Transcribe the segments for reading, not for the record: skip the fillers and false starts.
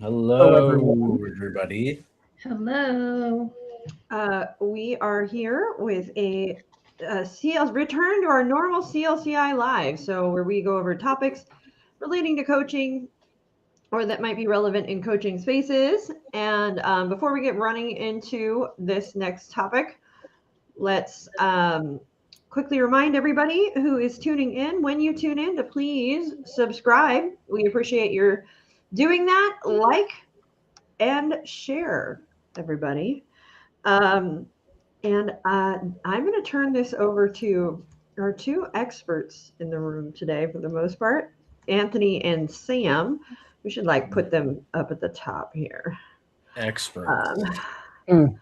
Hello, everyone. everybody. Hello. We are here with a return to our normal CLCI live. So where we go over topics relating to coaching or that might be relevant in coaching spaces. And before we get running into this next topic, let's quickly remind everybody who is tuning in, when you tune in, to please subscribe. We appreciate your doing that. Like and share, everybody. Um, and I'm going to turn this over to our two experts in the room today for the most part, Anthony and Sam. We should put them up at the top here. Experts. Didn't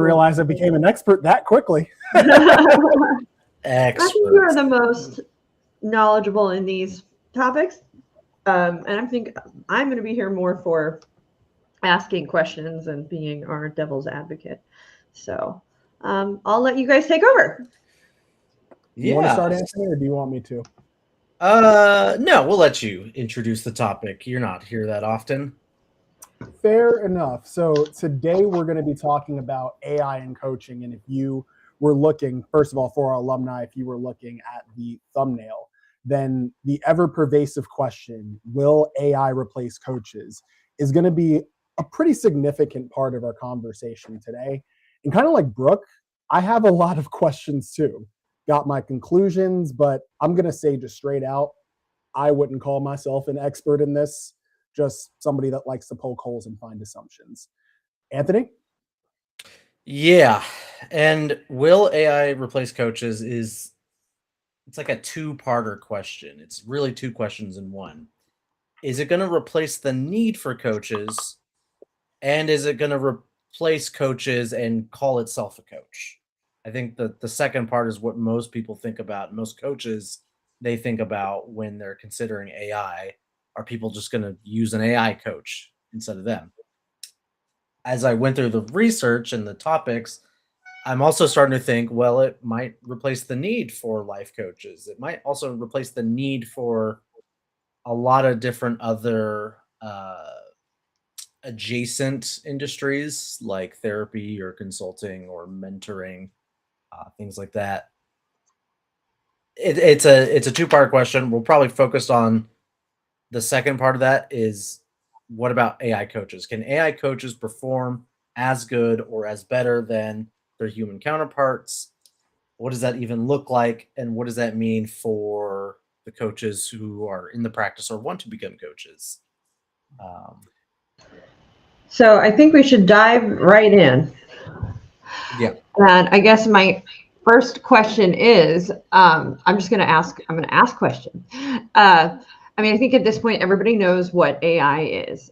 realize I became an expert that quickly. I think you are Experts. the most knowledgeable in these topics. And I think I'm going to be here more for asking questions and being our devil's advocate. So I'll let you guys take over. You want to Yeah. start, Anthony, or do you want me to? No, we'll let you introduce the topic. You're not here that often. Fair enough. So today we're going to be talking about AI and coaching. And if you were looking, first of all, for our alumni, if you were looking at the thumbnail, then the ever-pervasive question, will AI replace coaches, is going to be a pretty significant part of our conversation today. And kind of like Brooke, I have a lot of questions too. Got my conclusions, but I'm going to say just straight out, I wouldn't call myself an expert in this, just somebody that likes to poke holes and find assumptions. Anthony? Yeah. And will AI replace coaches it's like a two-parter question. It's really two questions in one. Is it going to replace the need for coaches? And is it going to replace coaches and call itself a coach? I think that the second part is what most people think about. Most coaches, they think about when they're considering AI. Are people just going to use an AI coach instead of them? As I went through the research and the topics, I'm also starting to think, well, it might replace the need for life coaches. It might also replace the need for a lot of different other adjacent industries like therapy or consulting or mentoring, things like that. It's a two-part question. We'll probably focus on the second part of that is what about AI coaches? Can AI coaches perform as good or as better than their human counterparts? What does that even look like? And what does that mean for the coaches who are in the practice or want to become coaches? So I think we should dive right in. Yeah. And I guess my first question is, I'm going to ask question. I think at this point, everybody knows what AI is.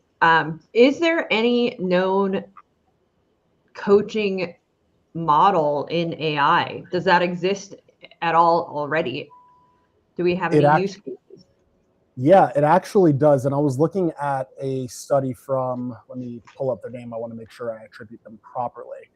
Is there any known coaching model in AI? Does that exist at all already? Do we have any use cases? Yeah, it actually does. And I was looking at a study from, let me pull up their name. I want to make sure I attribute them properly.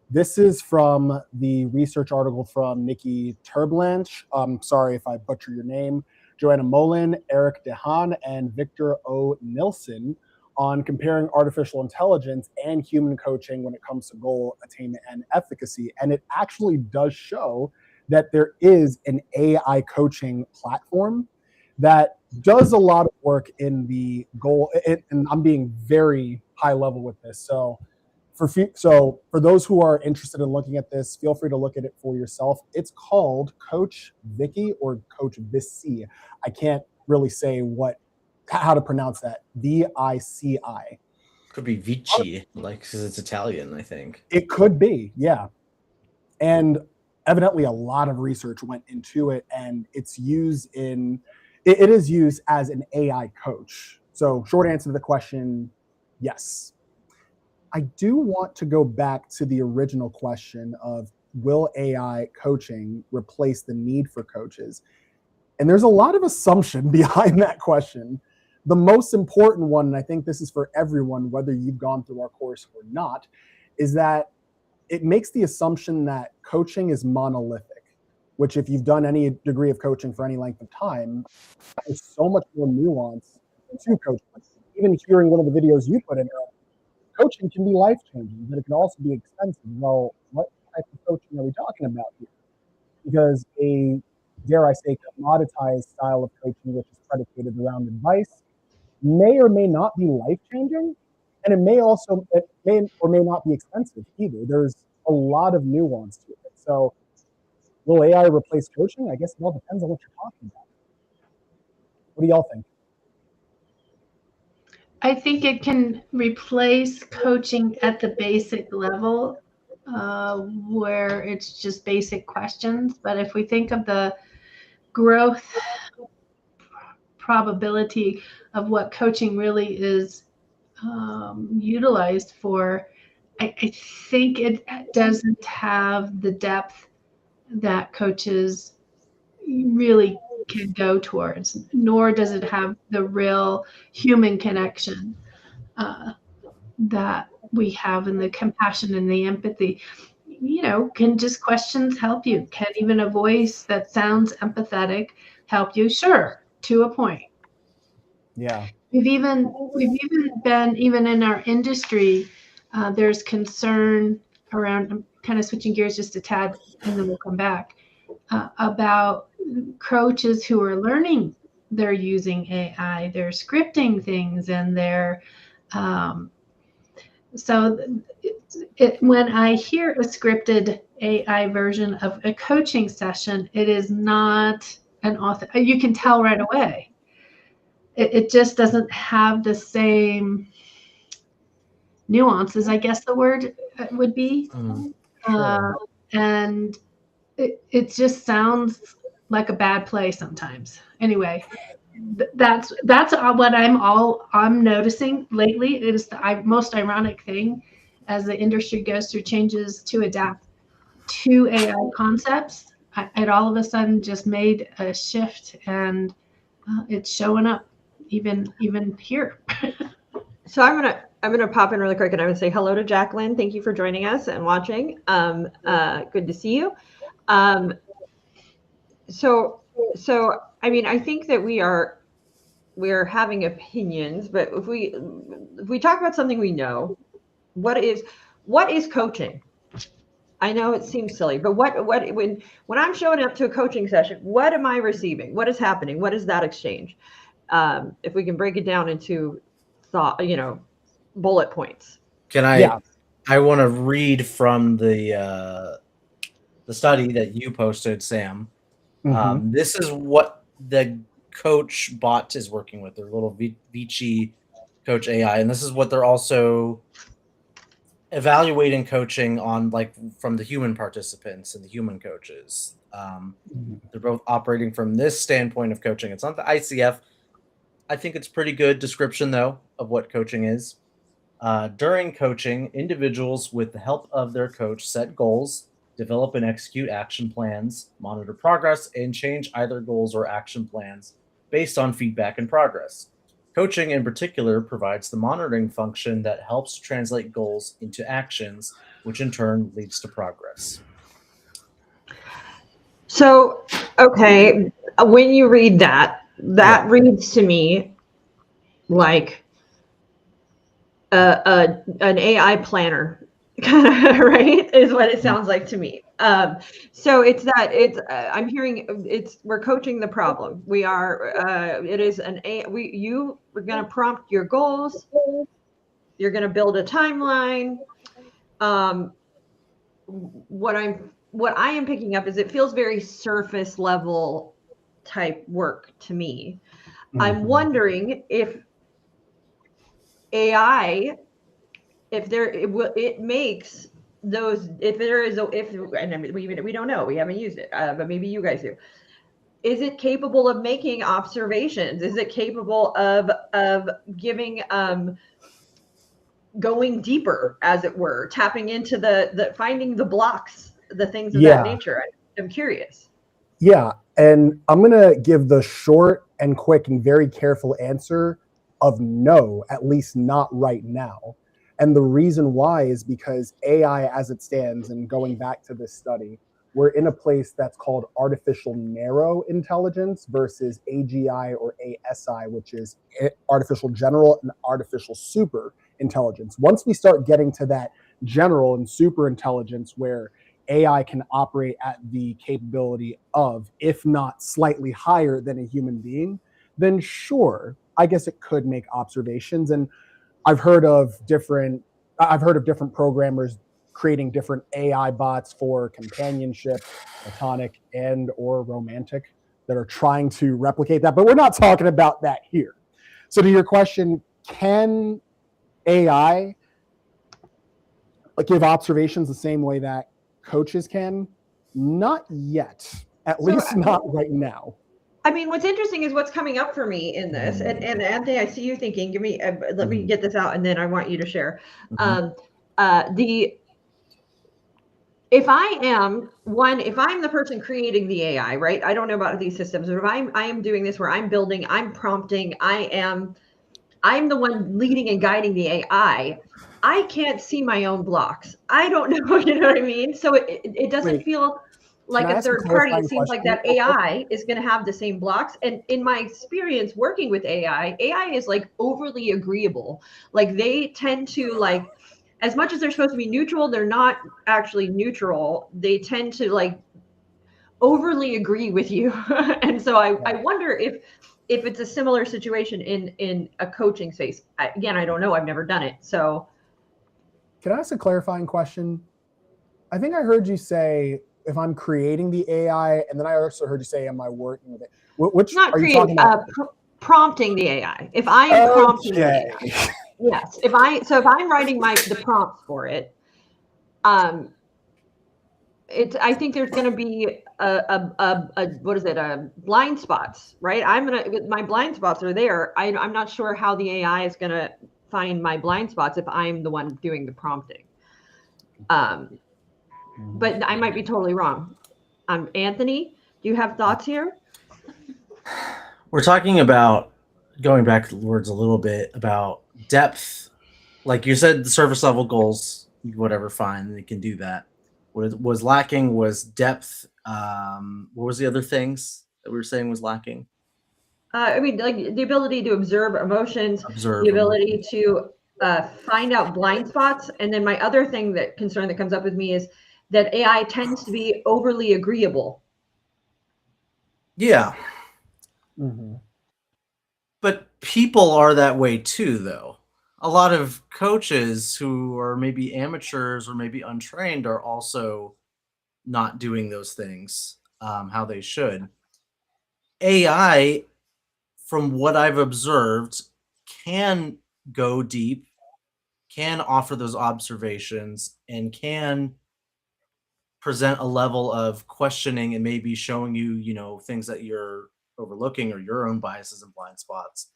This is from the research article from Nikki Terblanche. Sorry if I butcher your name. Joanna Molin, Eric DeHaan, and Victor O. Nilsson on comparing artificial intelligence and human coaching when it comes to goal attainment and efficacy. And it actually does show that there is an AI coaching platform that does a lot of work in the goal. And I'm being very high level with this. So for those who are interested in looking at this, feel free to look at it for yourself. It's called Coach Vicky or Coach Vici. I can't really say how to pronounce that. Vici. Could be Vici, because it's Italian, I think. It could be, yeah. And evidently a lot of research went into it, and it is used as an AI coach. So short answer to the question, yes. I do want to go back to the original question of will AI coaching replace the need for coaches? And there's a lot of assumption behind that question. The most important one, and I think this is for everyone, whether you've gone through our course or not, is that it makes the assumption that coaching is monolithic, which if you've done any degree of coaching for any length of time, there's so much more nuance to coaching. even hearing one of the videos you put in, coaching can be life-changing, but it can also be expensive. Well, what type of coaching are we talking about here? Because a, dare I say, commoditized style of coaching, which is predicated around advice, may or may not be life-changing, and it may or may not be expensive either. There's a lot of nuance to it. So will AI replace coaching? I guess it all depends on what you're talking about. What do y'all think? I think it can replace coaching at the basic level, where it's just basic questions. But if we think of the growth probability of what coaching really is utilized for, I think it doesn't have the depth that coaches really can go towards, nor does it have the real human connection that we have, and the compassion and the empathy. Can just questions help you? Can even a voice that sounds empathetic help you? Sure, to a point. Yeah. We've even been, even in our industry, there's concern around, I'm kind of switching gears just a tad and then we'll come back, about coaches who are learning. They're using AI, they're scripting things, and they're so when I hear a scripted AI version of a coaching session, it is not an author. You can tell right away. It just doesn't have the same nuances, I guess the word would be. Sure. And it just sounds like a bad play sometimes. Anyway, that's what I'm noticing lately. It is the most ironic thing as the industry goes through changes to adapt to AI concepts. It all of a sudden just made a shift, and it's showing up even here. So I'm gonna pop in really quick, and I would say hello to Jacqueline. Thank you for joining us and watching. Good to see you. So I mean, I think that we're having opinions, but if we talk about something we know, what is coaching? I know it seems silly, but when I'm showing up to a coaching session, what am I receiving? What is happening? What is that exchange? If we can break it down into bullet points. Can I? Yeah. I want to read from the study that you posted, Sam. This is what the coach bot is working with, their little Vici coach AI, and this is what they're also evaluating coaching on, like from the human participants and the human coaches. They're both operating from this standpoint of coaching. It's not the ICF. I think it's pretty good description though of what coaching is. During coaching, individuals, with the help of their coach, set goals, develop and execute action plans, monitor progress, and change either goals or action plans based on feedback and progress. Coaching, in particular, provides the monitoring function that helps translate goals into actions, which in turn leads to progress. So, okay, when you read that reads to me like an AI planner, kind of, right? Is what it sounds like to me. So I'm hearing we're coaching the problem. We are it is we're going to prompt your goals. You're going to build a timeline. What I am picking up is it feels very surface level type work to me. I'm wondering if AI, it makes those, if there is and I mean, we don't know, we haven't used it, but maybe you guys do. Is it capable of making observations? Is it capable of giving going deeper, as it were, tapping into the finding the blocks, the things of that nature? I'm curious. Yeah, and I'm going to give the short and quick and very careful answer of no, at least not right now. And the reason why is because AI as it stands, and going back to this study, we're in a place that's called artificial narrow intelligence versus AGI or ASI, which is artificial general and artificial super intelligence. Once we start getting to that general and super intelligence where AI can operate at the capability of, if not slightly higher than a human being, then sure, I guess it could make observations. And I've heard of different programmers creating different AI bots for companionship, platonic and or romantic, that are trying to replicate that. But we're not talking about that here. So to your question, can AI give observations the same way that coaches can? Not yet, at least not right now. I mean, what's interesting is what's coming up for me in this, and Anthony, I see you thinking. Give me, let me get this out, and then I want you to share. If I'm the person creating the AI, right? I don't know about these systems, but if I am doing this where I'm building, I'm prompting, I'm the one leading and guiding the AI. I can't see my own blocks. I don't know, you know what I mean? So it doesn't feel like a third party. It seems like that AI is going to have the same blocks. And in my experience working with AI is like overly agreeable. Like they tend to like, as much as they're supposed to be neutral, they're not actually neutral. They tend to like overly agree with you. And so I wonder if it's a similar situation in a coaching space. Again, I don't know. I've never done it. So can I ask a clarifying question? I think I heard you say if I'm creating the AI, and then I also heard you say, am I working with it? Which not are you talking about? Prompting the AI. If I am prompting the AI. Yes. If I'm writing the prompts for it, I think there's going to be blind spots, right? My blind spots are there. I'm not sure how the AI is going to find my blind spots if I'm the one doing the prompting. But I might be totally wrong. Anthony, do you have thoughts here? We're talking about, going backwards a little bit, about depth. Like you said, the surface level goals, whatever, fine, they can do that. What was lacking was depth. What was the other things that we were saying was lacking? I mean, like the ability to observe emotions, the ability to find out blind spots. And then my other concern that comes up with me is that AI tends to be overly agreeable. Yeah. But people are that way too, though. A lot of coaches who are maybe amateurs or maybe untrained are also not doing those things how they should. AI, from what I've observed, can go deep, can offer those observations, and can present a level of questioning and maybe showing you, things that you're overlooking or your own biases and blind spots.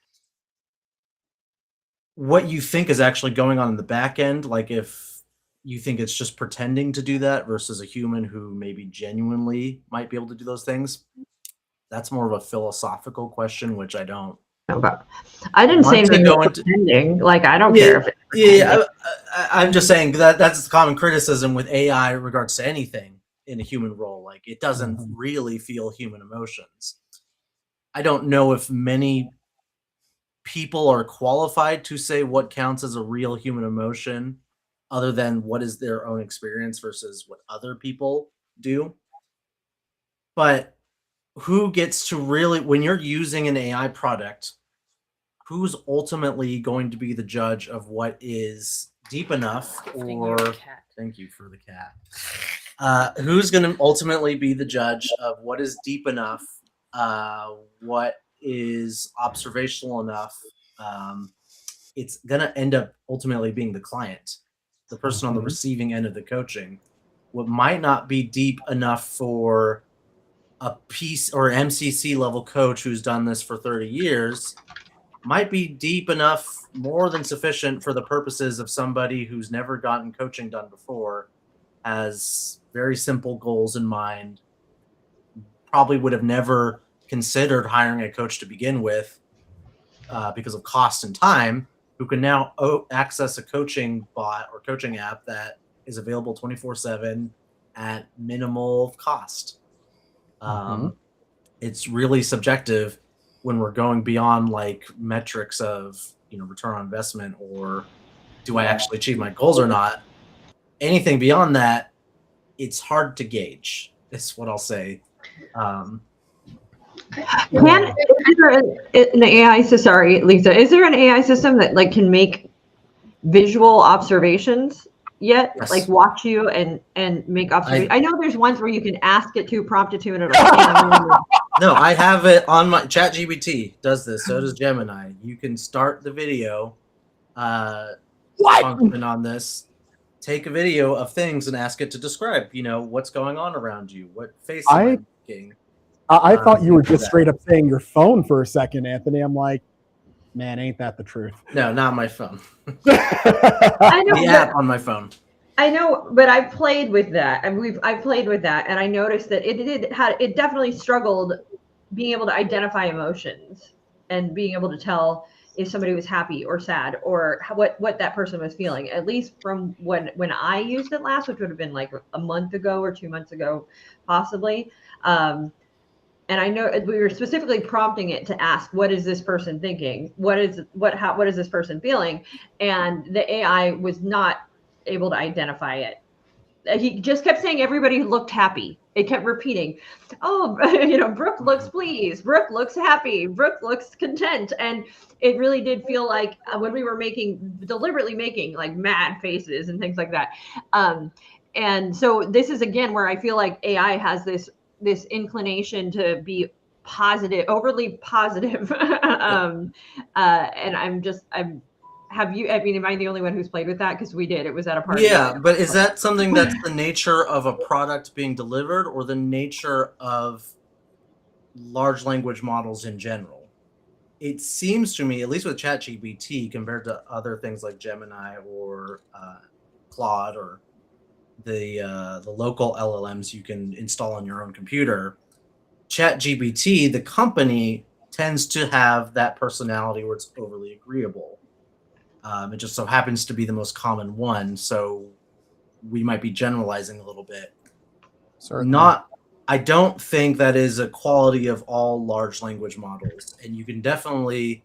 What you think is actually going on in the back end, like if you think it's just pretending to do that versus a human who maybe genuinely might be able to do those things, that's more of a philosophical question, which I don't. I didn't say anything about pretending. Like, I don't care if it's pretending. I'm just saying that's the common criticism with AI in regards to anything in a human role. Like, it doesn't really feel human emotions. I don't know if many people are qualified to say what counts as a real human emotion other than what is their own experience versus what other people do. But who gets to really, when you're using an AI product, who's ultimately going to be the judge of what is deep enough? Or thank you for the cat. Who's going to ultimately be the judge of what is deep enough, what is observational enough? It's going to end up ultimately being the client, the person on the receiving end of the coaching. What might not be deep enough for a piece or MCC level coach who's done this for 30 years might be deep enough, more than sufficient for the purposes of somebody who's never gotten coaching done before, has very simple goals in mind, probably would have never considered hiring a coach to begin with because of cost and time, who can now access a coaching bot or coaching app that is available 24/7, at minimal cost. It's really subjective when we're going beyond like metrics of, return on investment, or do I actually achieve my goals or not. Anything beyond that, it's hard to gauge. Is what I'll say. Is there an AI? Sorry, Lisa. Is there an AI system that like can make visual observations yet? Yes. Like watch you and make observations. I know there's ones where you can ask it to, prompt it to, and it'll. No, I have it on my ChatGPT. Does this? So does Gemini. You can start the video function on this. Take a video of things and ask it to describe, what's going on around you, what face am I making. I thought you were just straight up saying your phone for a second, Anthony. I'm like, man, ain't that the truth? No, not my phone. I know the app on my phone. I know, but I've played with that, and I've played with that, and I noticed that it definitely struggled being able to identify emotions and being able to tell if somebody was happy or sad or what that person was feeling. At least from when I used it last, which would have been like a month ago or 2 months ago, possibly. And I know we were specifically prompting it to ask, what is this person thinking? What is this person feeling? And the AI was not able to identify it. He just kept saying everybody looked happy. It kept repeating, oh, Brooke looks pleased. Brooke looks happy. Brooke looks content. And it really did feel like when we were deliberately making like mad faces and things like that. And so this is again where I feel like AI has this inclination to be positive, overly positive. And am I the only one who's played with that? Because we did. It was at a party. Yeah, but is that something that's the nature of a product being delivered, or the nature of large language models in general? It seems to me, at least with ChatGPT, compared to other things like Gemini or Claude or the local LLMs you can install on your own computer, ChatGPT, the company, tends to have that personality where it's overly agreeable. It just so happens to be the most common one, so we might be generalizing a little bit. Certainly. I don't think that is a quality of all large language models, and you can definitely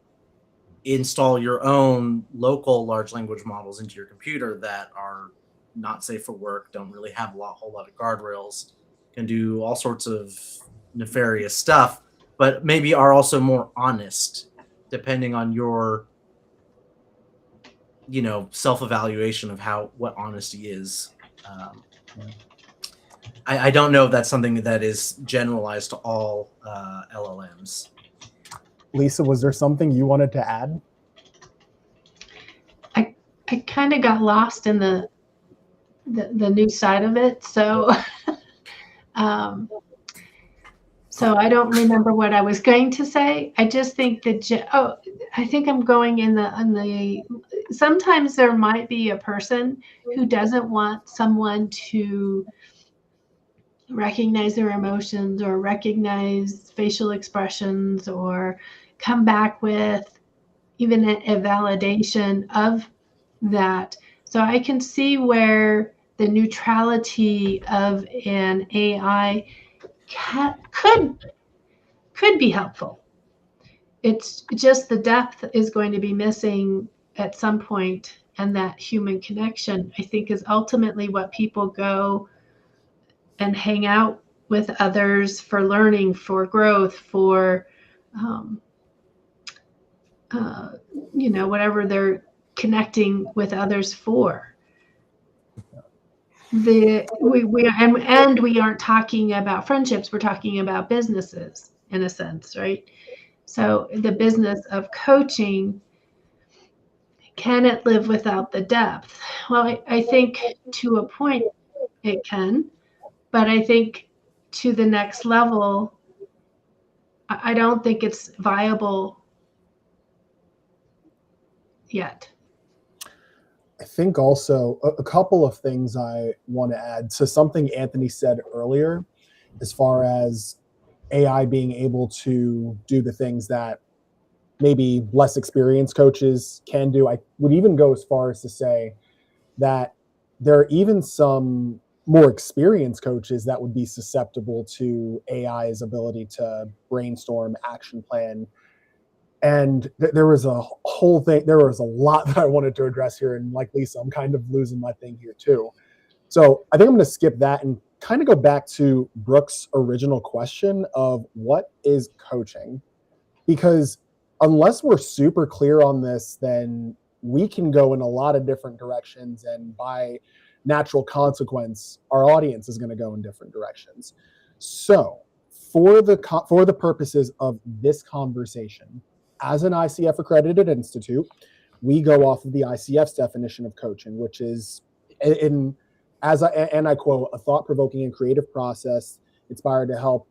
install your own local large language models into your computer that are not safe for work, don't really have a whole lot of guardrails, can do all sorts of nefarious stuff, but maybe are also more honest, depending on your self-evaluation of what honesty is. I don't know if that's something that is generalized to all LLMs. Lisa, was there something you wanted to add? I kind of got lost in the new side of it, so so I don't remember what I was going to say. I just think that I think I'm going in the sometimes there might be a person who doesn't want someone to recognize their emotions or recognize facial expressions or come back with even a validation of that. So I can see where the neutrality of an AI could be helpful. It's just the depth is going to be missing at some point, and that human connection, I think, is ultimately what people go and hang out with others for learning, for growth, for whatever they're connecting with others for. We aren't talking about friendships, we're talking about businesses in a sense, right? So the business of coaching, can it live without the depth? Well, I think to a point it can, but I think to the next level, I don't think it's viable yet. I think also a couple of things I want to add. So something Anthony said earlier, as far as AI being able to do the things that maybe less experienced coaches can do. I would even go as far as to say that there are even some more experienced coaches that would be susceptible to AI's ability to brainstorm, action plan. And there was a whole thing, there was a lot that I wanted to address here. And like Lisa, I'm kind of losing my thing here too. So I think I'm going to skip that and kind of go back to Brooke's original question of what is coaching? Because unless we're super clear on this, then we can go in a lot of different directions. And by natural consequence, our audience is going to go in different directions. So for the purposes of this conversation, as an ICF accredited institute, we go off of the ICF's definition of coaching, which is I quote, a thought-provoking and creative process inspired to help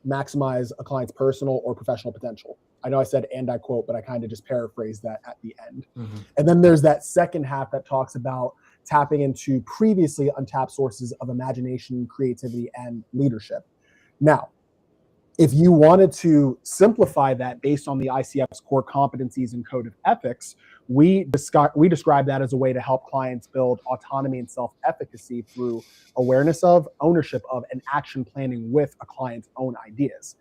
maximize a client's personal or professional potential. I know I said, and I quote, but I kind of just paraphrased that at the end. Mm-hmm. And then there's that second half that talks about tapping into previously untapped sources of imagination, creativity, and leadership. Now, if you wanted to simplify that based on the ICF's core competencies and code of ethics, we describe that as a way to help clients build autonomy and self-efficacy through awareness of, ownership of, and action planning with a client's own ideas.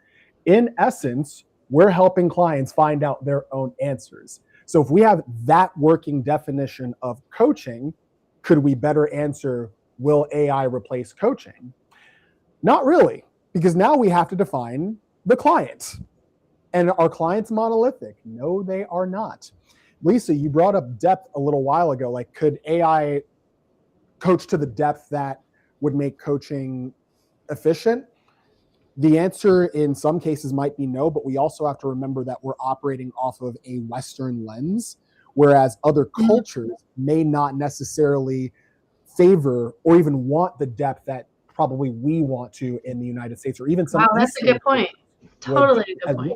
In essence, we're helping clients find out their own answers. So if we have that working definition of coaching, could we better answer, will AI replace coaching? Not really. Because now we have to define the client. And are clients monolithic? No, they are not. Lisa, you brought up depth a little while ago. Like, could AI coach to the depth that would make coaching efficient? The answer in some cases might be no, but we also have to remember that we're operating off of a Western lens, whereas other cultures may not necessarily favor or even want the depth that probably we want to in the United States, or even some. Wow, that's a good point. Totally a good point.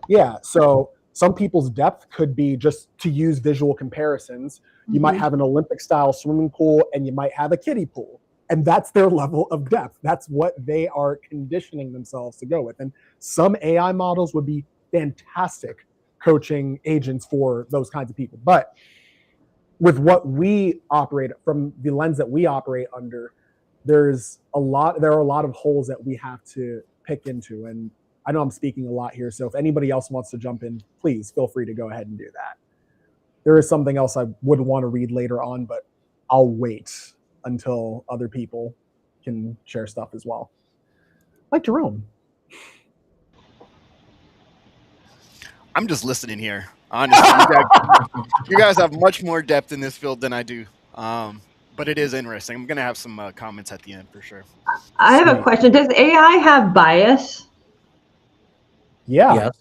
Yeah. So some people's depth could be just to use visual comparisons. You might have an Olympic style swimming pool and you might have a kiddie pool. And that's their level of depth. That's what they are conditioning themselves to go with. And some AI models would be fantastic coaching agents for those kinds of people. But with what we operate from the lens that we operate under, there are a lot of holes that we have to pick into. And I know I'm speaking a lot here, so if anybody else wants to jump in, please feel free to go ahead and do that. There is something else I would want to read later on, but I'll wait until other people can share stuff as well. Like Jerome. I'm just listening here. Honestly, you guys have much more depth in this field than I do. But it is interesting. I'm going to have some comments at the end for sure. I have a question. Does AI have bias? Yeah.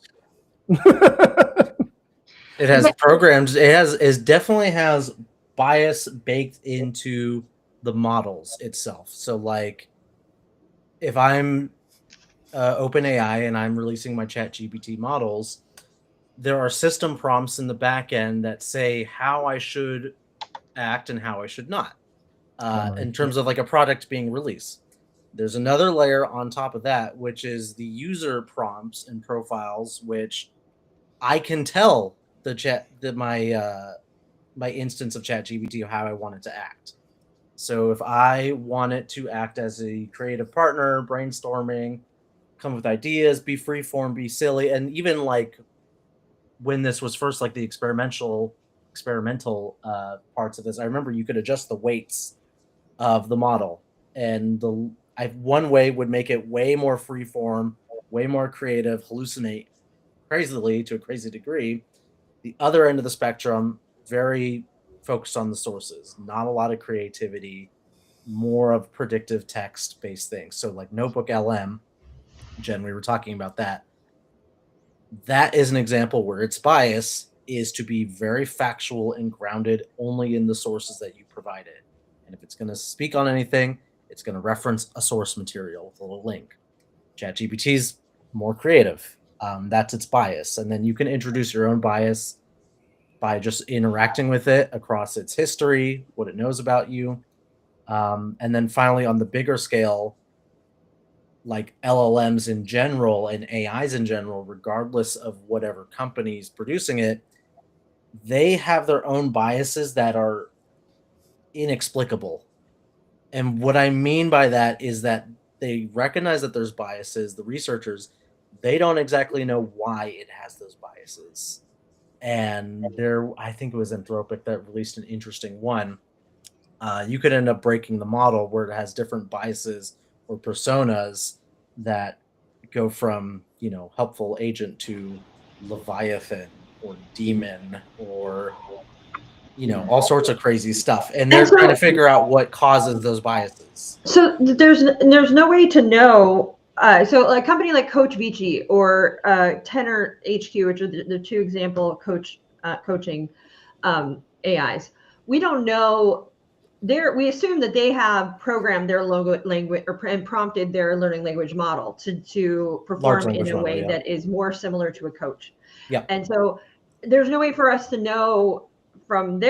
It has programs. It definitely has bias baked into the models itself. So like if I'm OpenAI and I'm releasing my ChatGPT models, there are system prompts in the back end that say how I should act and how I should not. In terms of like a product being released. There's another layer on top of that, which is the user prompts and profiles, which I can tell my instance of ChatGPT how I want it to act. So if I want it to act as a creative partner, brainstorming, come with ideas, be freeform, be silly, and even like when this was first like the experimental parts of this, I remember you could adjust the weights of the model, and one way would make it way more freeform, way more creative, hallucinate crazily to a crazy degree. The other end of the spectrum, very focused on the sources, not a lot of creativity, more of predictive text based things. So like Notebook LM, Jen, we were talking about that. That is an example where its bias is to be very factual and grounded only in the sources that you provided. And if it's going to speak on anything, it's going to reference a source material with a little link. ChatGPT's more creative. That's its bias. And then you can introduce your own bias by just interacting with it across its history, what it knows about you. And then finally, on the bigger scale, like LLMs in general and AIs in general, regardless of whatever company's producing it, they have their own biases that are inexplicable. And what I mean by that is that they recognize that there's biases. The researchers, they don't exactly know why it has those biases. And I think it was Anthropic that released an interesting one. You could end up breaking the model where it has different biases or personas that go from, helpful agent to Leviathan or demon or, all sorts of crazy stuff. And And they're trying to so, figure out what causes those biases. so there's no way to know. So a company like Coach Vici or Tenor HQ, which are the two example coaching AIs, we don't know. We assume that they have programmed their language and prompted their learning language model to Large perform language in a model, way yeah. that is more similar to a coach. Yeah. And so there's no way for us to know from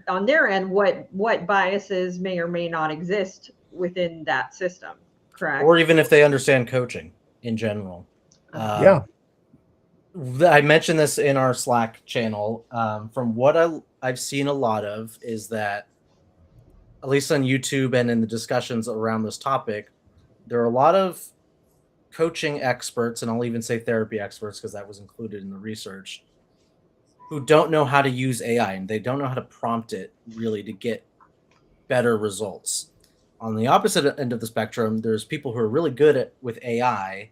on their end what biases may or may not exist within that system. Correct. Or even if they understand coaching in general. Yeah. I mentioned this in our Slack channel. From what I've seen a lot of is that, at least on YouTube and in the discussions around this topic, there are a lot of coaching experts, and I'll even say therapy experts because that was included in the research, who don't know how to use AI and they don't know how to prompt it really to get better results. On the opposite end of the spectrum, there's people who are really good with AI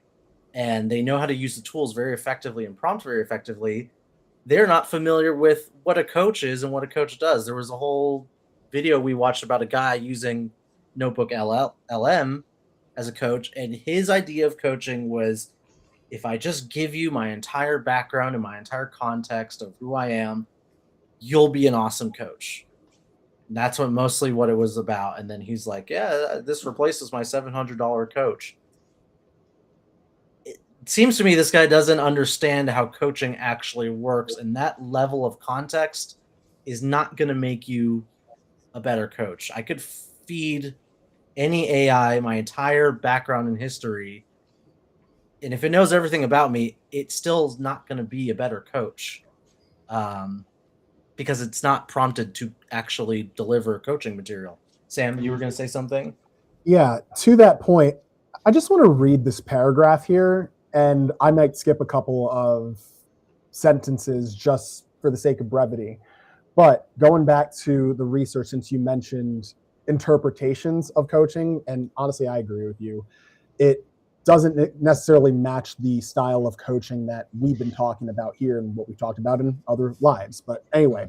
and they know how to use the tools very effectively and prompt very effectively. They're not familiar with what a coach is and what a coach does. There was a whole video we watched about a guy using Notebook LM as a coach, and his idea of coaching was, if I just give you my entire background and my entire context of who I am, you'll be an awesome coach. And that's what it was about. And then he's like, yeah, this replaces my $700 coach. It seems to me this guy doesn't understand how coaching actually works, and that level of context is not going to make you a better coach. I could feed any AI my entire background and history, and if it knows everything about me, it still is not going to be a better coach, because it's not prompted to actually deliver coaching material. Sam, you were going to say something? Yeah, to that point, I just want to read this paragraph here, and I might skip a couple of sentences just for the sake of brevity. But going back to the research, since you mentioned interpretations of coaching, and honestly, I agree with you, it doesn't necessarily match the style of coaching that we've been talking about here and what we've talked about in other lives. But anyway,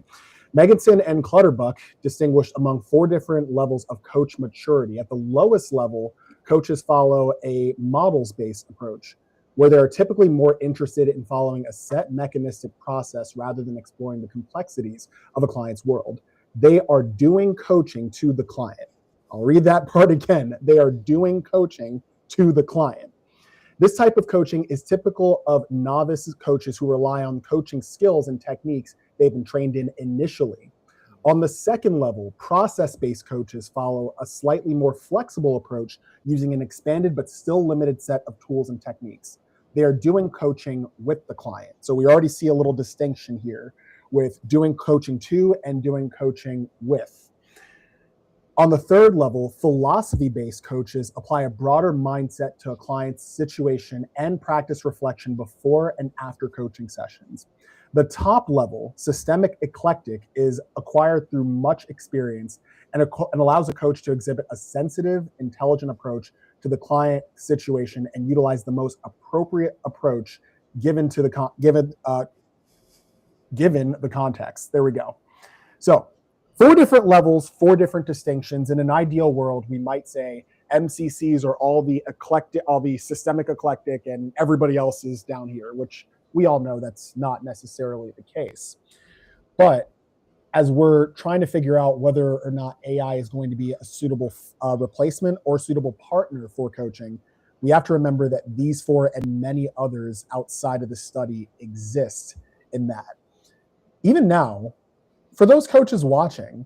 Megginson and Clutterbuck distinguished among 4 different levels of coach maturity. At the lowest level, coaches follow a models-based approach, where they're typically more interested in following a set mechanistic process rather than exploring the complexities of a client's world. They are doing coaching to the client. I'll read that part again. They are doing coaching to the client. This type of coaching is typical of novice coaches who rely on coaching skills and techniques they've been trained in initially. On the second level, process-based coaches follow a slightly more flexible approach using an expanded but still limited set of tools and techniques. They are doing coaching with the client. So we already see a little distinction here with doing coaching to and doing coaching with. On the third level, philosophy-based coaches apply a broader mindset to a client's situation and practice reflection before and after coaching sessions. The top level, systemic eclectic, is acquired through much experience and allows a coach to exhibit a sensitive, intelligent approach to the client situation and utilize the most appropriate approach given the context. There we go. So 4 different levels, 4 different distinctions. In an ideal world, we might say MCCs are all the systemic eclectic, and everybody else is down here, which we all know that's not necessarily the case. But as we're trying to figure out whether or not AI is going to be a suitable replacement or suitable partner for coaching, we have to remember that these 4 and many others outside of the study exist in that. Even now, for those coaches watching,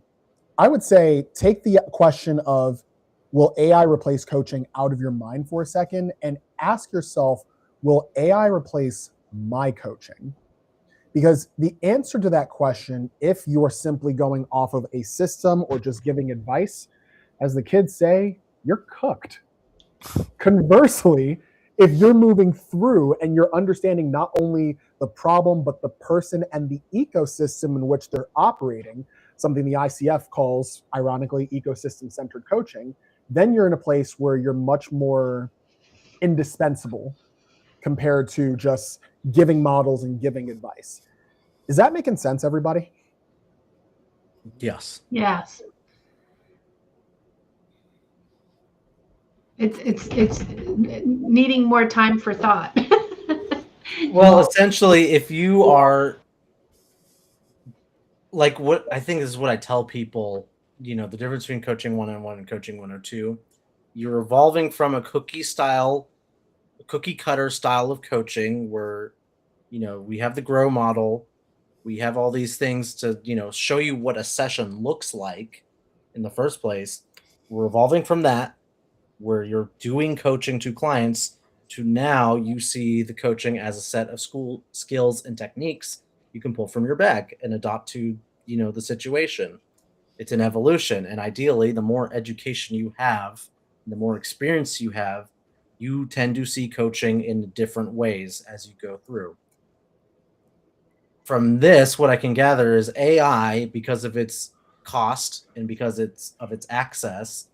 I would say take the question of, will AI replace coaching out of your mind for a second and ask yourself, will AI replace my coaching? Because the answer to that question, if you're simply going off of a system or just giving advice, as the kids say, you're cooked. Conversely, if you're moving through and you're understanding not only the problem, but the person and the ecosystem in which they're operating, something the ICF calls, ironically, ecosystem-centered coaching, then you're in a place where you're much more indispensable compared to just giving models and giving advice. Is that making sense, everybody? Yes. Yes. It's needing more time for thought. Well, essentially, if you are like what I think is what I tell people, the difference between coaching 1-on-1 and coaching 102, you're evolving from a cookie cutter style of coaching where, we have the grow model, we have all these things to, show you what a session looks like in the first place. We're evolving from that where you're doing coaching to clients to now you see the coaching as a set of school skills and techniques you can pull from your bag and adopt to, the situation. It's an evolution. And ideally, the more education you have, the more experience you have, you tend to see coaching in different ways as you go through. From this, what I can gather is AI, because of its cost and because of its access,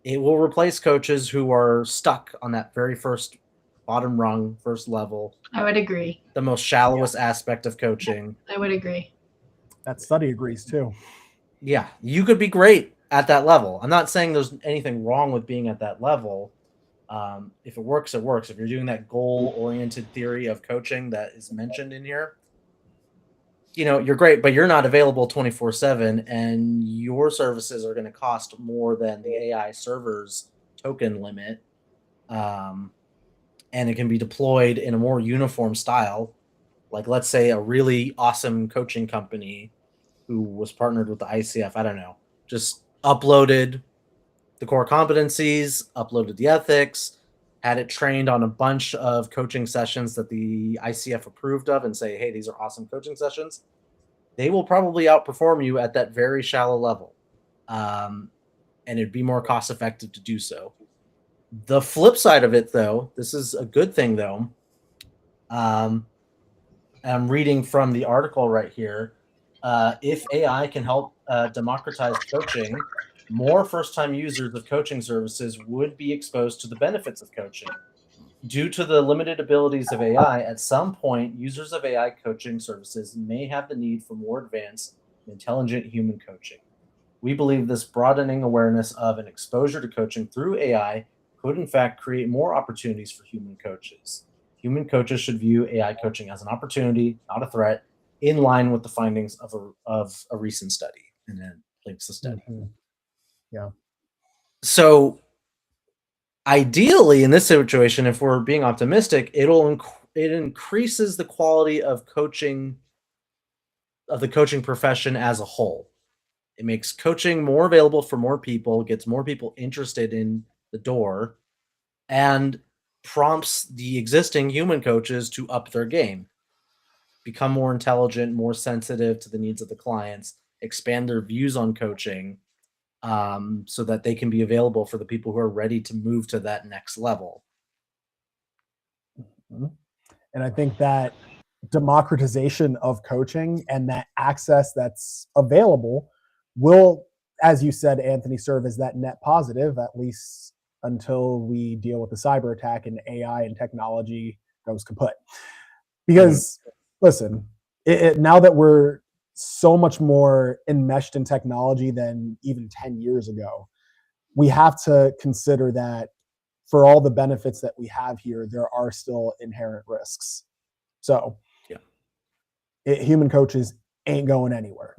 it will replace coaches who are stuck on that very first bottom rung, first level, I would agree. the most shallowest aspect of coaching. I would agree. That study agrees too. Yeah, you could be great at that level. I'm not saying there's anything wrong with being at that level. If it works, it works. If you're doing that goal-oriented theory of coaching that is mentioned in here, you're great, but you're not available 24/7, and your services are going to cost more than the AI server's token limit. And it can be deployed in a more uniform style. Like, let's say a really awesome coaching company who was partnered with the ICF, I don't know, just uploaded the core competencies, uploaded the ethics, had it trained on a bunch of coaching sessions that the ICF approved of and say, hey, these are awesome coaching sessions. They will probably outperform you at that very shallow level. And it'd be more cost effective to do so. The flip side of it, though, this is a good thing, though. I'm reading from the article right here. If AI can help democratize coaching, more first-time users of coaching services would be exposed to the benefits of coaching. Due to the limited abilities of AI, at some point, users of AI coaching services may have the need for more advanced, intelligent human coaching. We believe this broadening awareness of and exposure to coaching through AI could, in fact, create more opportunities for human coaches. Human coaches should view AI coaching as an opportunity, not a threat, in line with the findings of a recent study. And then links the study. Mm-hmm. Yeah. So, ideally, in this situation, if we're being optimistic, it increases the quality of coaching, of the coaching profession as a whole. It makes coaching more available for more people, gets more people interested in the door, and prompts the existing human coaches to up their game, become more intelligent, more sensitive to the needs of the clients, expand their views on coaching, so that they can be available for the people who are ready to move to that next level. And I think that democratization of coaching and that access that's available will, as you said, Anthony, serve as that net positive, at least until we deal with the cyber attack and AI and technology goes kaput. Because listen, now that we're so much more enmeshed in technology than even 10 years ago, we have to consider that for all the benefits that we have here, there are still inherent risks. So human coaches ain't going anywhere.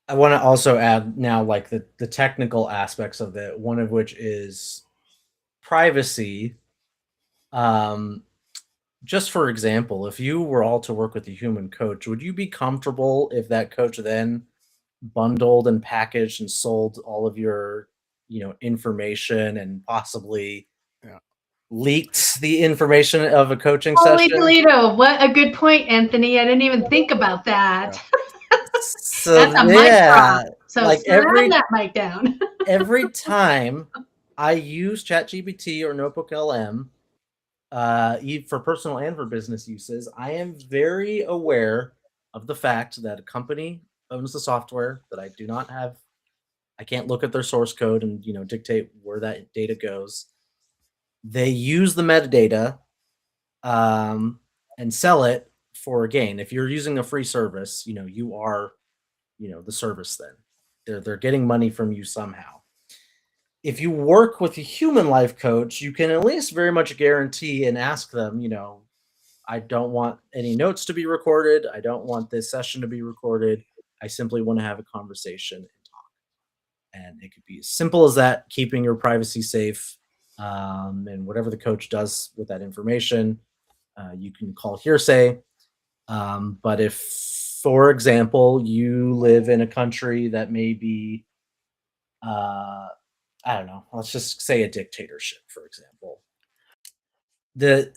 I want to also add now, like the technical aspects of it, one of which is privacy. Just for example, if you were all to work with a human coach, would you be comfortable if that coach then bundled and packaged and sold all of your, information and possibly leaked the information of a coaching Holy session? Toledo, what a good point, Anthony. I didn't even think about that. So That's a mic drop. So Like slam that mic down. every time I use ChatGPT or Notebook LM, for personal and for business uses, I am very aware of the fact that a company owns the software, that I do not have. I can't look at their source code and dictate where that data goes. They use the metadata um, and sell it for a gain. If you're using a free service, you are the service. Then they're getting money from you somehow. If you work with a human life coach, you can at least very much guarantee and ask them, I don't want any notes to be recorded. I don't want this session to be recorded. I simply want to have a conversation and talk. And it could be as simple as that, keeping your privacy safe. And whatever the coach does with that information, you can call hearsay. But if, for example, you live in a country that may be, I don't know, let's just say a dictatorship, for example. The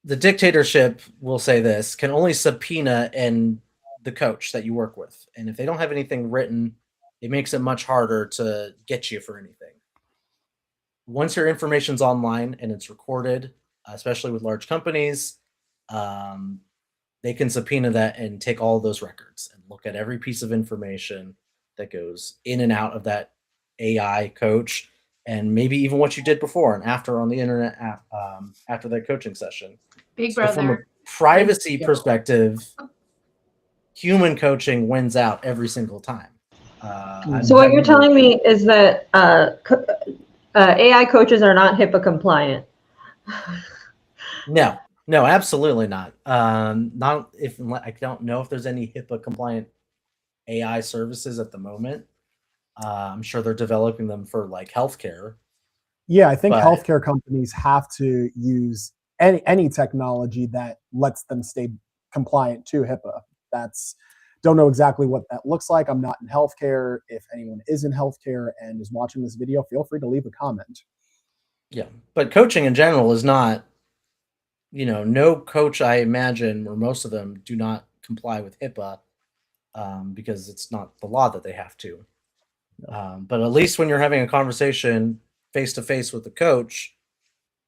dictatorship will say this can only subpoena and the coach that you work with. And if they don't have anything written, it makes it much harder to get you for anything. Once your information's online and it's recorded, especially with large companies, they can subpoena that and take all those records and look at every piece of information that goes in and out of that AI coach, and maybe even what you did before and after on the internet after that coaching session. Big So from a brother. privacy perspective, human coaching wins out every single time. So what you're telling me is that AI coaches are not HIPAA compliant. No, absolutely not. Not if I don't know if there's any HIPAA compliant AI services at the moment. I'm sure they're developing them for like healthcare. Yeah, I think healthcare companies have to use any technology that lets them stay compliant to HIPAA. Don't know exactly what that looks like. I'm not in healthcare. If anyone is in healthcare and is watching this video, feel free to leave a comment. Yeah, but coaching in general is not, no coach, I imagine, or most of them do not comply with HIPAA because it's not the law that they have to. But at least when you're having a conversation face to face with the coach,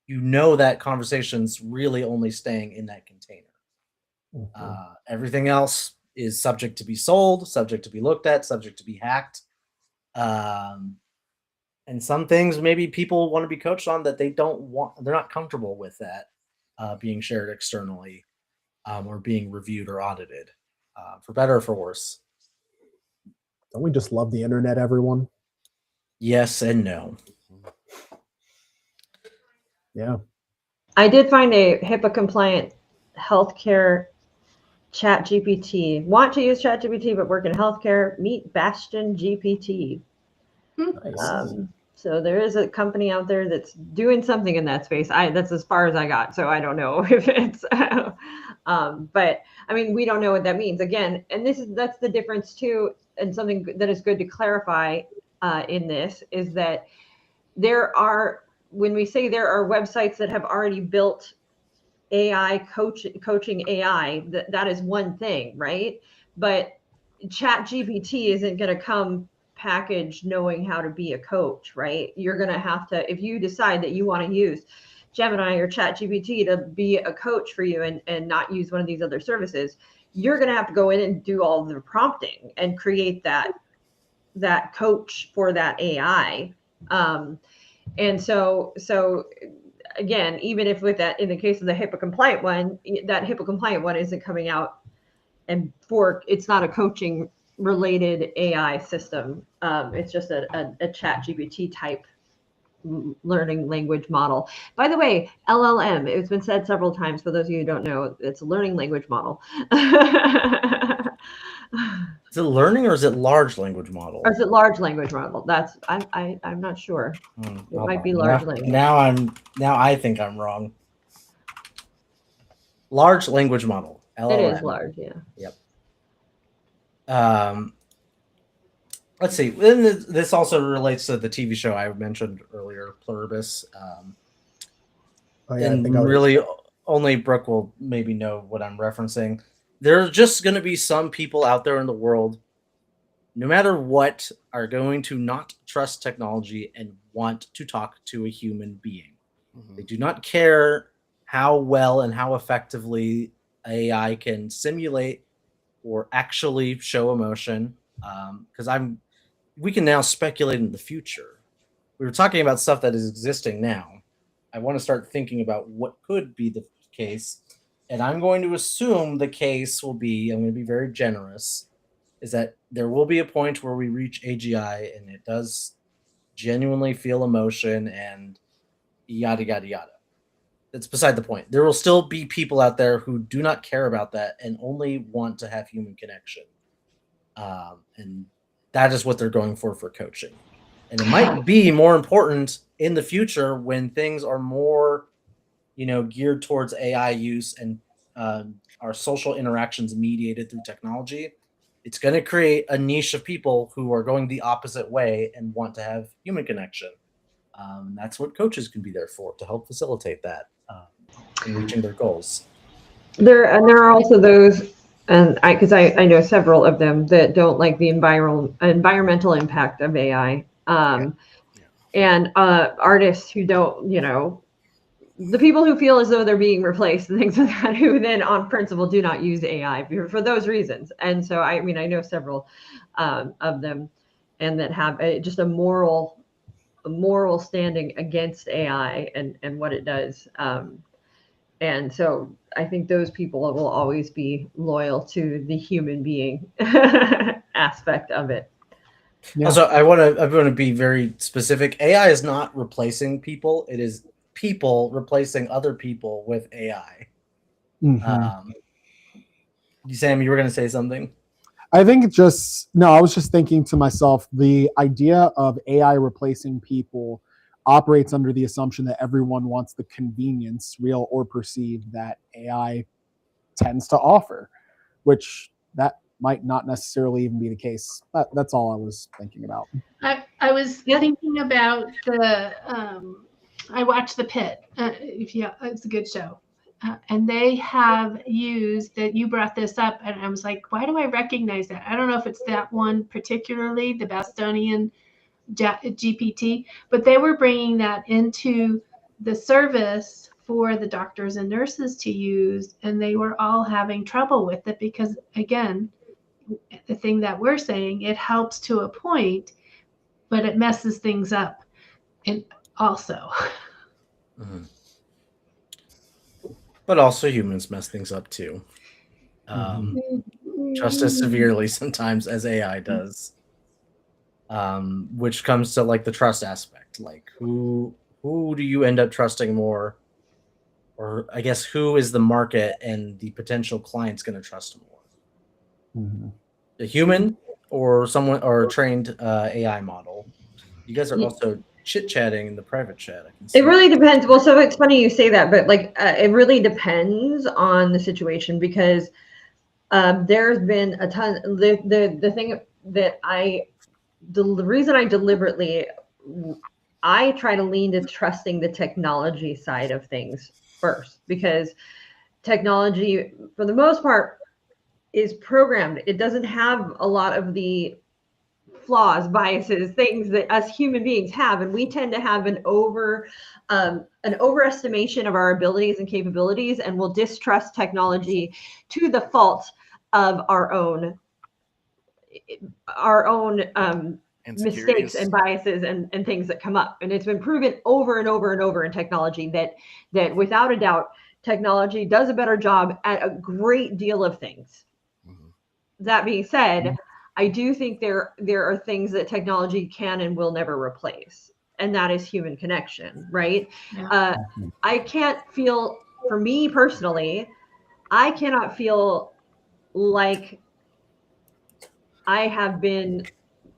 that conversation's really only staying in that container. Everything else is subject to be sold, subject to be looked at, subject to be hacked. And some things maybe people want to be coached on that they're not comfortable with that being shared externally or being reviewed or audited, for better or for worse. Don't we just love the internet, everyone? Yes and no. Yeah. I did find a HIPAA compliant healthcare ChatGPT. Want to use ChatGPT but work in healthcare? Meet Bastion GPT. Nice. So there is a company out there that's doing something in that space. That's as far as I got. So I don't know if it's, but I mean, we don't know what that means again. And that's the difference too. And something that is good to clarify in this is that when we say there are websites that have already built AI coaching AI, that is one thing, right? But ChatGPT isn't going to come packaged knowing how to be a coach, right? You're going to have to, if you decide that you want to use Gemini or ChatGPT to be a coach for you and not use one of these other services, you're going to have to go in and do all the prompting and create that coach for that AI. And so again, even if with that, in the case of the HIPAA compliant one, that HIPAA compliant one isn't coming out it's not a coaching related AI system. It's just a chat GPT type learning language model. By the way, LLM, it's been said several times, for those of you who don't know, it's a learning language model. Is it learning or is it large language model? Or is it large language model? I'm not sure. It might be large language. Now I think I'm wrong. Large language model. LLM. It is large, yeah. Yep. Let's see. This also relates to the TV show I mentioned earlier, Pluribus. And really, only Brooke will maybe know what I'm referencing. There's just going to be some people out there in the world no matter what, are going to not trust technology and want to talk to a human being. They do not care how well and how effectively AI can simulate or actually show emotion. Because we can now speculate in the future. We were talking about stuff that is existing now. I want to start thinking about what could be the case, and I'm going to assume the case will be. I'm going to be very generous. Is that there will be a point where we reach AGI and it does genuinely feel emotion and yada yada yada. That's beside the point. There will still be people out there who do not care about that and only want to have human connection. And that is what they're going for coaching. And it might be more important in the future when things are more, geared towards AI use and our social interactions mediated through technology. It's going to create a niche of people who are going the opposite way and want to have human connection. That's what coaches can be there for, to help facilitate that in reaching their goals. There are also those, and I know several of them that don't like the environmental impact of AI. And artists who don't, the people who feel as though they're being replaced and things like that, who then on principle do not use AI for those reasons. And so, I know several of them, and that have just a moral standing against AI and what it does. And so I think those people will always be loyal to the human being aspect of it. Yeah. Also, I want to be very specific. AI is not replacing people. It is people replacing other people with AI. Mm-hmm. Sam, you were going to say something? I think I was just thinking to myself, the idea of AI replacing people operates under the assumption that everyone wants the convenience, real or perceived, that AI tends to offer, which that might not necessarily even be the case. That's all I was thinking about. I was thinking about I watched The Pit. It's a good show. And they have used that. You brought this up, and I was like, why do I recognize that? I don't know if it's that one particularly, the Bostonian GPT, but they were bringing that into the service for the doctors and nurses to use, and they were all having trouble with it because, again, the thing that we're saying, it helps to a point, but it messes things up, and also. Mm-hmm. But also humans mess things up too. Just as severely sometimes as AI does. Which comes to like the trust aspect. Like who do you end up trusting more? Or I guess who is the market and the potential clients going to trust more? Mm-hmm. A human or someone or a trained AI model? You guys are also chit-chatting in the private chat. I can see. It really depends. Well, so it's funny you say that, but it really depends on the situation, because there's been a ton. The thing that the reason I try to lean to trusting the technology side of things first, because technology, for the most part, is programmed. It doesn't have a lot of the flaws, biases, things that us human beings have, and we tend to have an overestimation of our abilities and capabilities, and will distrust technology to the fault of our own mistakes and biases and things that come up. And it's been proven over and over and over in technology that without a doubt, technology does a better job at a great deal of things. Mm-hmm. That being said, I do think there are things that technology can and will never replace, and that is human connection, right? Yeah. I can't feel, for me personally, I cannot feel like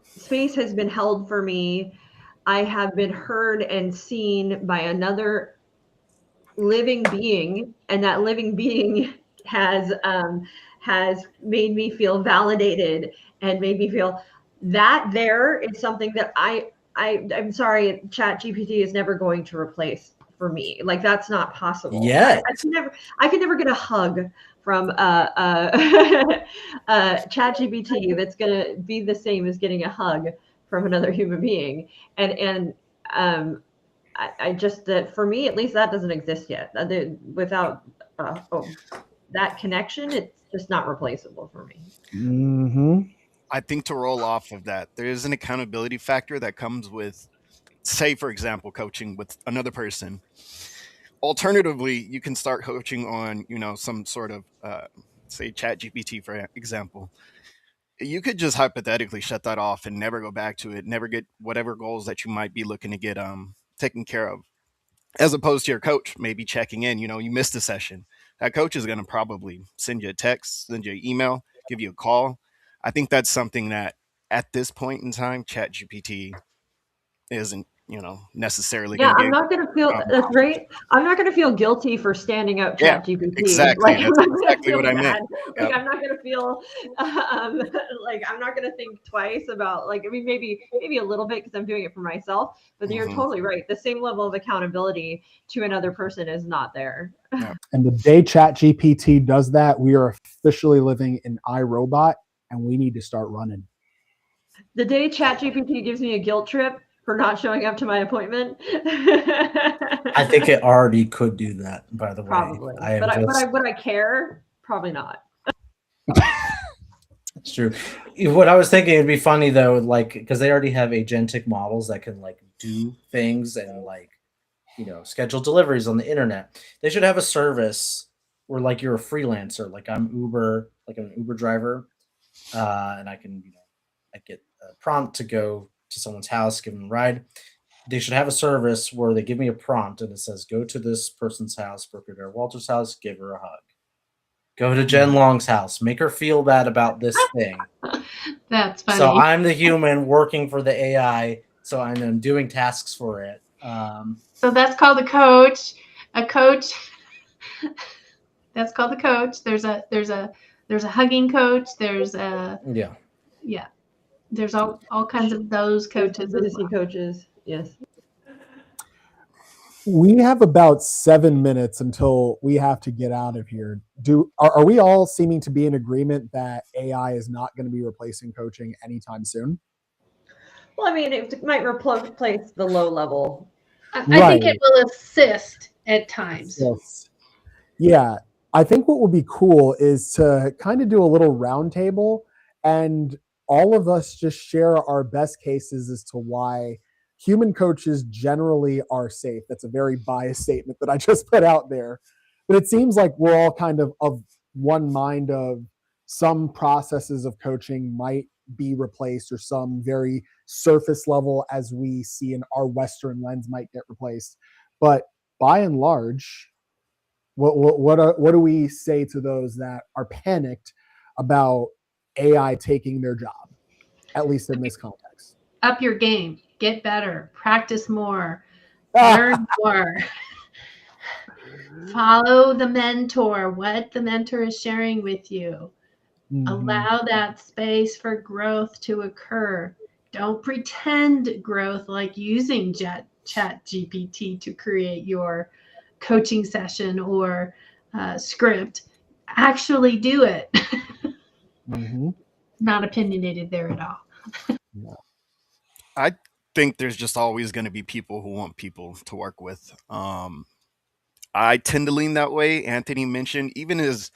space has been held for me. I have been heard and seen by another living being, and that living being has made me feel validated and made me feel that there is something that I'm sorry, Chat GPT is never going to replace for me. Like that's not possible. Yeah. I can never get a hug from ChatGPT that's gonna be the same as getting a hug from another human being. And I just that for me at least that doesn't exist yet. Without that connection, it's just not replaceable for me. Mm-hmm. I think to roll off of that, there is an accountability factor that comes with, say, for example, coaching with another person. Alternatively, you can start coaching on, some sort of, say, Chat GPT, for example. You could just hypothetically shut that off and never go back to it, never get whatever goals that you might be looking to get taken care of, as opposed to your coach maybe checking in. You missed a session. That coach is going to probably send you a text, send you an email, give you a call. I think that's something that at this point in time, Chat GPT isn't, necessarily Yeah, going to be I'm able not gonna feel to that's accomplish. great. I'm not gonna feel guilty for standing up Yeah, ChatGPT. exactly. Like I'm That's not gonna exactly feel what I bad. meant. Like Yep. I'm not gonna feel like I'm not gonna think twice about like I mean maybe a little bit because I'm doing it for myself. But you're Mhm. totally right. The same level of accountability to another person is not there. And the day ChatGPT does that, we are officially living in iRobot, and we need to start running. The day ChatGPT gives me a guilt trip for not showing up to my appointment. I think it already could do that, by the way. Probably. I am But just would I care? Probably not. it's true. What I was thinking, it'd be funny though, like because they already have agentic models that can like do things and like schedule deliveries on the internet. They should have a service where like you're a freelancer, like I'm Uber, like I'm an Uber driver, and I can I get a prompt to go to someone's house, give them a ride. They should have a service where they give me a prompt and it says, "Go to this person's house, Brooke Walter's house, give her a hug. Go to Jen Long's house, make her feel bad about this thing." That's So funny. I'm the human working for the AI, so I'm doing tasks for it. So that's called a coach. A coach. That's called a coach. There's a hugging coach. There's a Yeah. yeah. There's all kinds of those coaches as Intimacy well. coaches. Yes. We have about 7 minutes until we have to get out of here. Are we all seeming to be in agreement that AI is not going to be replacing coaching anytime soon? Well, I mean, it might replace the low level. I think it will assist at times. Yes. Yeah. I think what would be cool is to kind of do a little roundtable and all of us just share our best cases as to why human coaches generally are safe. That's a very biased statement that I just put out there. But it seems like we're all kind of one mind of some processes of coaching might be replaced or some very surface level as we see in our Western lens might get replaced. But by and large, what do we say to those that are panicked about AI taking their job, at least in this context? Up your game. Get better. Practice more. Learn more. Follow the mentor. What the mentor is sharing with you. Mhm. Allow that space for growth to occur. Don't pretend growth like using Chat GPT to create your coaching session or script. Actually do it. Mhm. Not opinionated there at all. I think there's just always going to be people who want people to work with. I tend to lean that way. Anthony mentioned, even as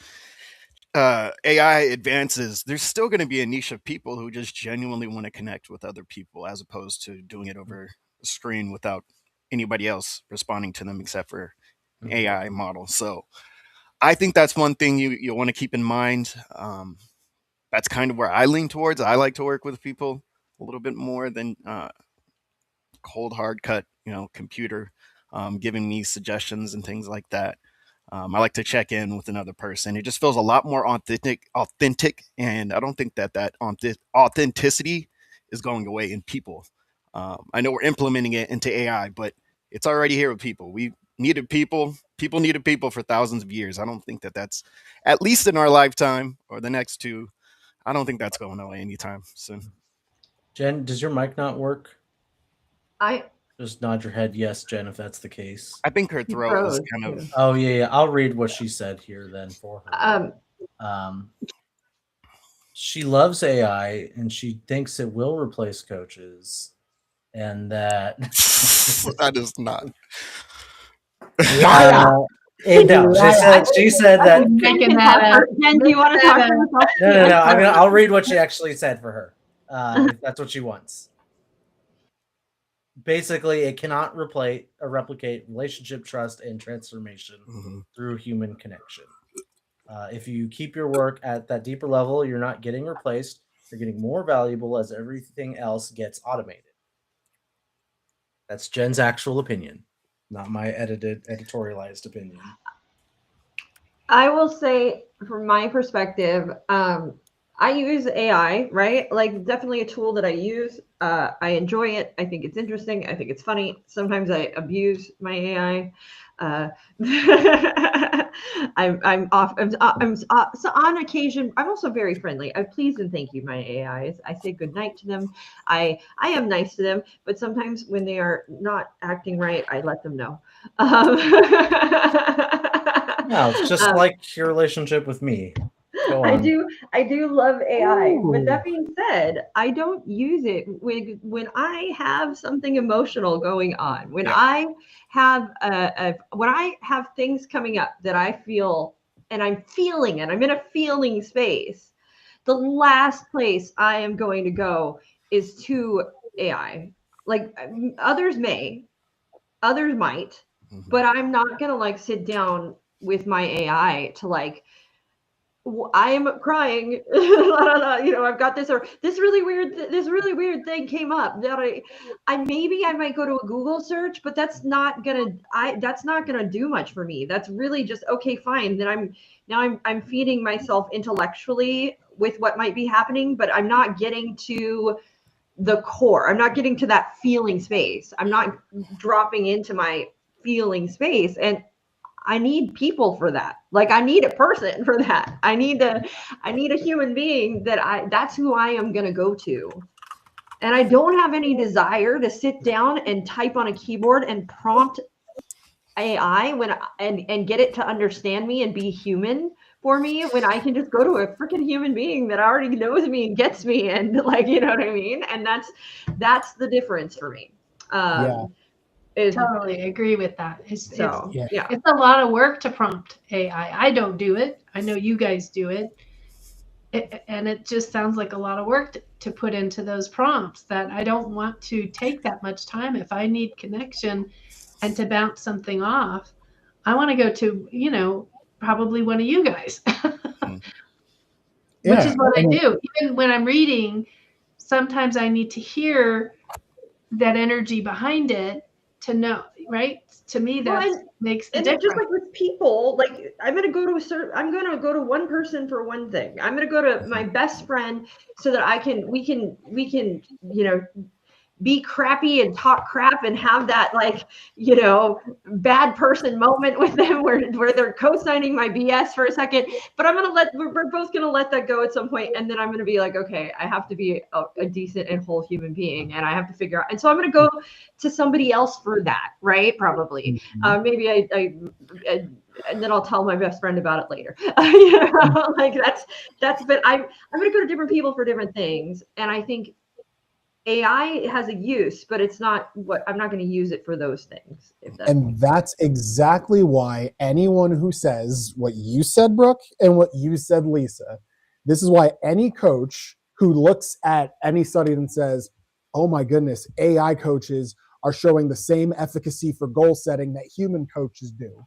AI advances, there's still going to be a niche of people who just genuinely want to connect with other people as opposed to doing it over a screen without anybody else responding to them except for an AI model. So I think that's one thing you want to keep in mind. That's kind of where I lean towards. I like to work with people a little bit more than cold hard cut, computer, giving me suggestions and things like that. I like to check in with another person. It just feels a lot more authentic, and I don't think that authenticity is going away in people. I know we're implementing it into AI, but it's already here with people. We needed people. People needed people for thousands of years. I don't think that that's, at least in our lifetime or the next two, I don't think that's going away anytime soon. Jen, does your mic not work? I Just nod your head yes, Jen, if that's the case. I think her throat is Froze, kind of. too. Oh yeah. I'll read what she said here then for her. Um, She loves AI and she thinks it will replace coaches, and that That is not. Liar. no, Liar. she said I that. think Jen Making can that talk for- up. Jen, do you want to Making talk that for up. yourself? No. I'll read what she actually said for her, if that's what she wants. Basically, it cannot replicate relationship, trust, and transformation Mhm. through human connection. If you keep your work at that deeper level, you're not getting replaced. You're getting more valuable as everything else gets automated. That's Jen's actual opinion, not my editorialized opinion. I will say, from my perspective, I use AI, right? Like, definitely a tool that I use. I enjoy it. I think it's interesting. I think it's funny. Sometimes I abuse my AI. Uh, I'm off. So on occasion, I'm also very friendly. I please and thank you, my AIs. I say good night to them. I am nice to them, but sometimes when they are not acting right, I let them know. No, it's just Um, like your relationship with me. Go I on. do love AI. With that Ooh. being said, I don't use it when I have something emotional going on. When Yeah. I have when I have things coming up that I feel and I'm feeling it. I'm in a feeling space. The last place I am going to go is to AI. Like others may, others might, Mhm. but I'm not going to like sit down with my AI to like I am crying. I've got this or this really weird thing came up that I maybe I might go to a Google search, but that's not gonna do much for me. That's really just okay, fine. Then I'm feeding myself intellectually with what might be happening, but I'm not getting to the core. I'm not getting to that feeling space. I'm not dropping into my feeling space. And I need people for that. Like I need a person for that. I need a human being that's who I am going to go to. And I don't have any desire to sit down and type on a keyboard and prompt AI and get it to understand me and be human for me when I can just go to a freaking human being that already knows me and gets me and like you know what I mean? And that's the difference for me. Yeah. Is Totally agree with that. so Yeah. yeah. It's a lot of work to prompt AI. I don't do it. I know you guys do it. And it just sounds like a lot of work to put into those prompts that I don't want to take that much time. If I need connection and to bounce something off, I want to go to, probably one of you guys, which is Yeah. what I And do. Even when I'm reading, sometimes I need to hear that energy behind it to know, right? To me, Well, that makes the and just difference. like with people, like I'm gonna go to one person for one thing. I'm gonna go to my best friend so that we can be crappy and talk crap and have that like bad person moment with them where they're co-signing my BS for a second. But we're both gonna let that go at some point, and then I'm gonna be like, okay, I have to be a decent and whole human being, and I have to figure out. And so I'm gonna go to somebody else for that, right? Probably, maybe I and then I'll tell my best friend about it later. Like that's. But I'm gonna go to different people for different things, and I think AI has a use, but it's not what I'm not going to use it for those things. If that and that's exactly why anyone who says what you said, Brooke, and what you said, Lisa, this is why any coach who looks at any study and says, oh my goodness, AI coaches are showing the same efficacy for goal setting that human coaches do.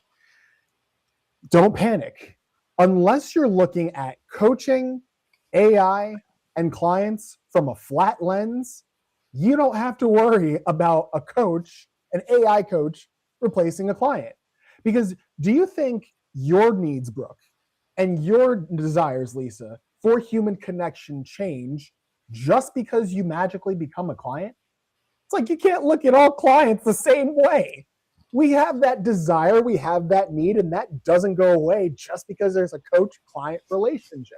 Don't panic. Unless you're looking at coaching, AI, and clients from a flat lens, you don't have to worry about a coach, an AI coach, replacing a client. Because do you think your needs, Brooke, and your desires, Lisa, for human connection change just because you magically become a client? It's like you can't look at all clients the same way. We have that desire, we have that need, and that doesn't go away just because there's a coach client relationship.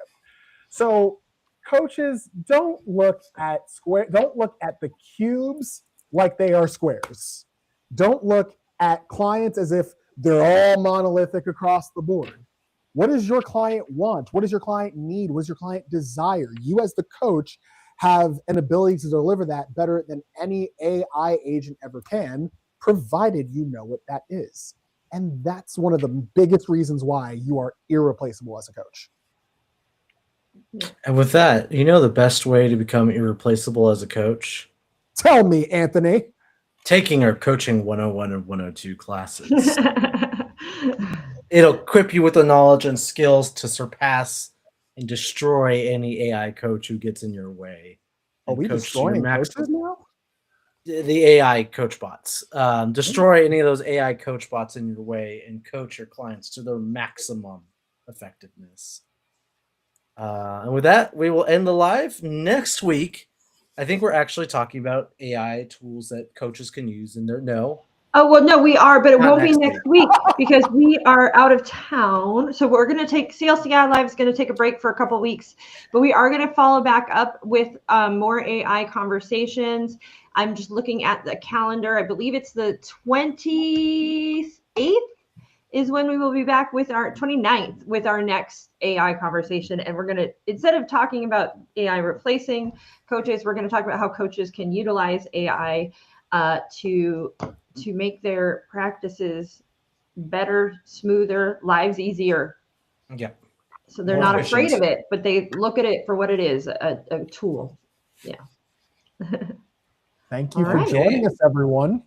So, coaches, don't look at the cubes like they are squares. Don't look at clients as if they're all monolithic across the board. What does your client want? What does your client need? What does your client desire? You, as the coach, have an ability to deliver that better than any AI agent ever can, provided you know what that is. And that's one of the biggest reasons why you are irreplaceable as a coach. And with that, the best way to become irreplaceable as a coach? Tell me, Anthony. Taking our coaching 101 and 102 classes. It'll equip you with the knowledge and skills to surpass and destroy any AI coach who gets in your way. Are we destroying coaches now? The AI coach bots. Destroy any of those AI coach bots in your way and coach your clients to their maximum effectiveness. And with that, we will end the live. Next week, I think we're actually talking about AI tools that coaches can use in their Oh, well, no, we are, but it Not won't be next week because we are out of town. So we're going to take CLCI Live is going to take a break for a couple of weeks, but we are going to follow back up with more AI conversations. I'm just looking at the calendar. I believe it's the 28th is when we will be back with our 29th with our next AI conversation. And we're going to, instead of talking about AI replacing coaches, we're going to talk about how coaches can utilize AI to make their practices better, smoother, lives easier. Yeah. So they're not afraid of it, but they look at it for what it is, a tool. Yeah. Thank you for joining us, everyone.